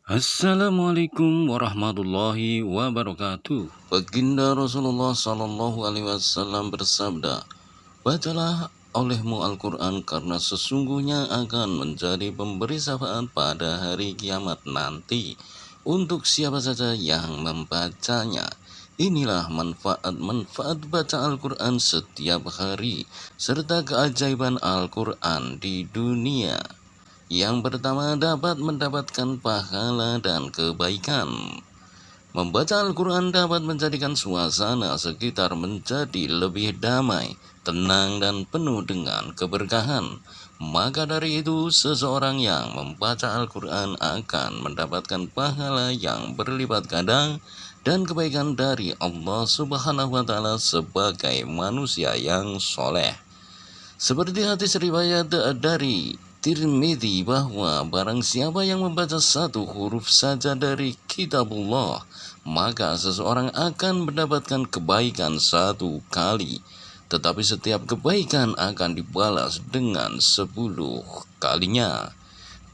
Assalamualaikum warahmatullahi wabarakatuh. Baginda Rasulullah Sallallahu Alaihi Wasallam bersabda, bacalah olehmu Al-Quran karena sesungguhnya akan menjadi pemberi syafaat pada hari kiamat nanti untuk siapa saja yang membacanya. Inilah manfaat-manfaat baca Al-Quran setiap hari serta keajaiban Al-Quran di dunia. Yang pertama, dapat mendapatkan pahala dan kebaikan. Membaca Al-Quran dapat menjadikan suasana sekitar menjadi lebih damai, tenang, dan penuh dengan keberkahan. Maka dari itu, seseorang yang membaca Al-Quran akan mendapatkan pahala yang berlipat ganda dan kebaikan dari Allah Subhanahu wa Ta'ala sebagai manusia yang soleh. Seperti hadis riwayat dari Tirmidzi bahwa barang siapa yang membaca satu huruf saja dari kitabullah, maka seseorang akan mendapatkan kebaikan satu kali. Tetapi setiap kebaikan akan dibalas dengan 10 kalinya.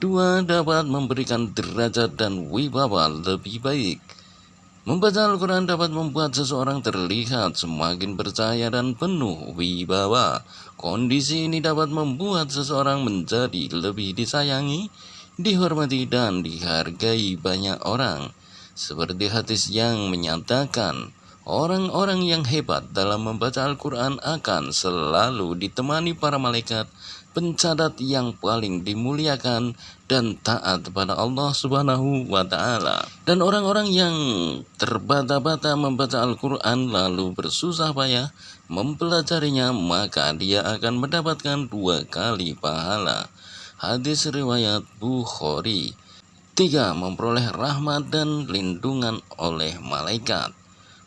Dua, dapat memberikan derajat dan wibawa lebih baik. Membaca Al-Quran dapat membuat seseorang terlihat semakin percaya dan penuh wibawa. Kondisi ini dapat membuat seseorang menjadi lebih disayangi, dihormati, dan dihargai banyak orang. Seperti hadis yang menyatakan, orang-orang yang hebat dalam membaca Al-Quran akan selalu ditemani para malaikat pencatat yang paling dimuliakan dan taat pada Allah Subhanahu wa Ta'ala. Dan orang-orang yang terbata-bata membaca Al-Quran lalu bersusah payah mempelajarinya, maka dia akan mendapatkan 2 kali pahala. Hadis riwayat Bukhari. 3. Memperoleh rahmat dan lindungan oleh malaikat.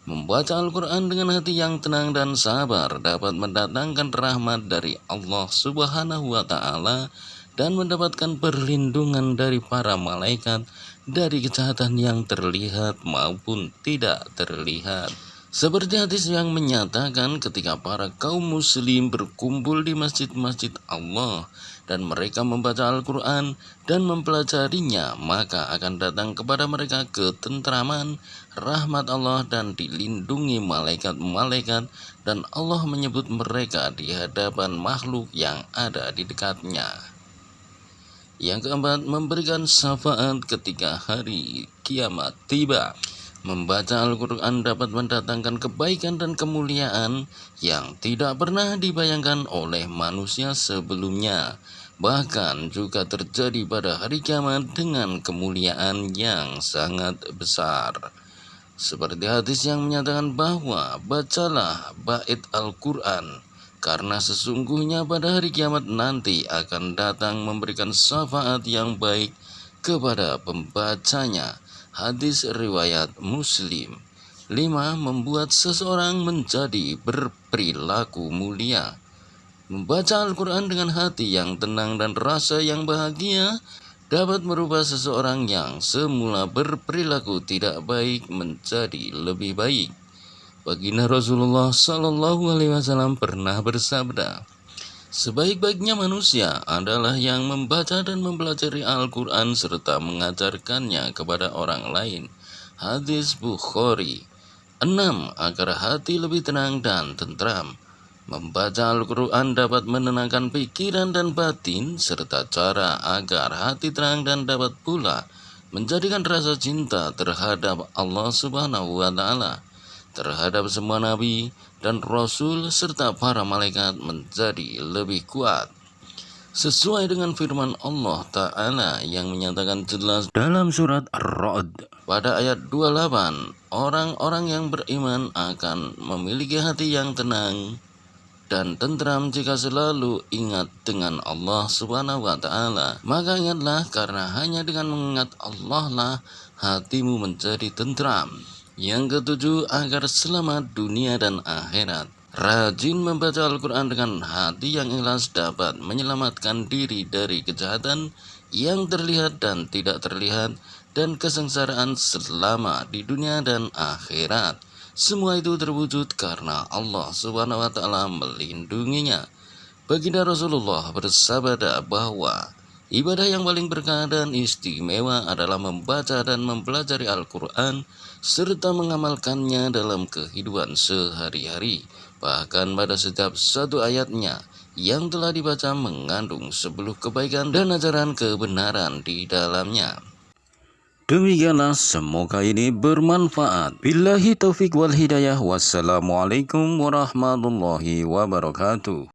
Membaca Al-Quran dengan hati yang tenang dan sabar dapat mendatangkan rahmat dari Allah Subhanahu wa Ta'ala dan mendapatkan perlindungan dari para malaikat dari kejahatan yang terlihat maupun tidak terlihat. Seperti hadis yang menyatakan ketika para kaum muslim berkumpul di masjid-masjid Allah dan mereka membaca Al-Quran dan mempelajarinya, maka akan datang kepada mereka ketentraman, rahmat Allah dan dilindungi malaikat-malaikat, dan Allah menyebut mereka di hadapan makhluk yang ada di dekatnya. Yang keempat, memberikan syafaat ketika hari kiamat tiba. Membaca Al-Quran dapat mendatangkan kebaikan dan kemuliaan yang tidak pernah dibayangkan oleh manusia sebelumnya. Bahkan juga terjadi pada hari kiamat dengan kemuliaan yang sangat besar. Seperti hadis yang menyatakan bahwa bacalah bait Al-Quran, karena sesungguhnya pada hari kiamat nanti akan datang memberikan syafaat yang baik kepada pembacanya. Hadis riwayat Muslim. 5. Membuat seseorang menjadi berperilaku mulia. Membaca Al-Quran dengan hati yang tenang dan rasa yang bahagia dapat merubah seseorang yang semula berperilaku tidak baik menjadi lebih baik. Baginda Rasulullah Sallallahu Alaihi Wasallam pernah bersabda, sebaik-baiknya manusia adalah yang membaca dan mempelajari Al-Quran serta mengajarkannya kepada orang lain. Hadis Bukhari. 6. Agar hati lebih tenang dan tentram. Membaca Al-Quran dapat menenangkan pikiran dan batin serta cara agar hati tenang dan dapat pula menjadikan rasa cinta terhadap Allah Subhanahu wa Ta'ala, terhadap semua nabi dan rasul serta para malaikat menjadi lebih kuat. Sesuai dengan firman Allah Ta'ala yang menyatakan jelas dalam surat Ar-Ra'd pada ayat 28, orang-orang yang beriman akan memiliki hati yang tenang dan tentram jika selalu ingat dengan Allah Subhanahu wa Ta'ala. Maka ingatlah, karena hanya dengan mengingat Allah lah hatimu menjadi tentram. Yang ketujuh, agar selamat dunia dan akhirat. Rajin membaca Al-Quran dengan hati yang ikhlas dapat menyelamatkan diri dari kejahatan yang terlihat dan tidak terlihat dan kesengsaraan selama di dunia dan akhirat. Semua itu terwujud karena Allah Subhanahu wa Ta'ala melindunginya. Baginda Rasulullah bersabda bahwa Ibadah yang paling berkah dan istimewa adalah membaca dan mempelajari Al-Quran serta mengamalkannya dalam kehidupan sehari-hari. Bahkan pada setiap satu ayatnya yang telah dibaca mengandung 10 kebaikan dan ajaran kebenaran di dalamnya. Demikianlah, semoga ini bermanfaat. Billahi taufik wal hidayah. Wassalamualaikum warahmatullahi wabarakatuh.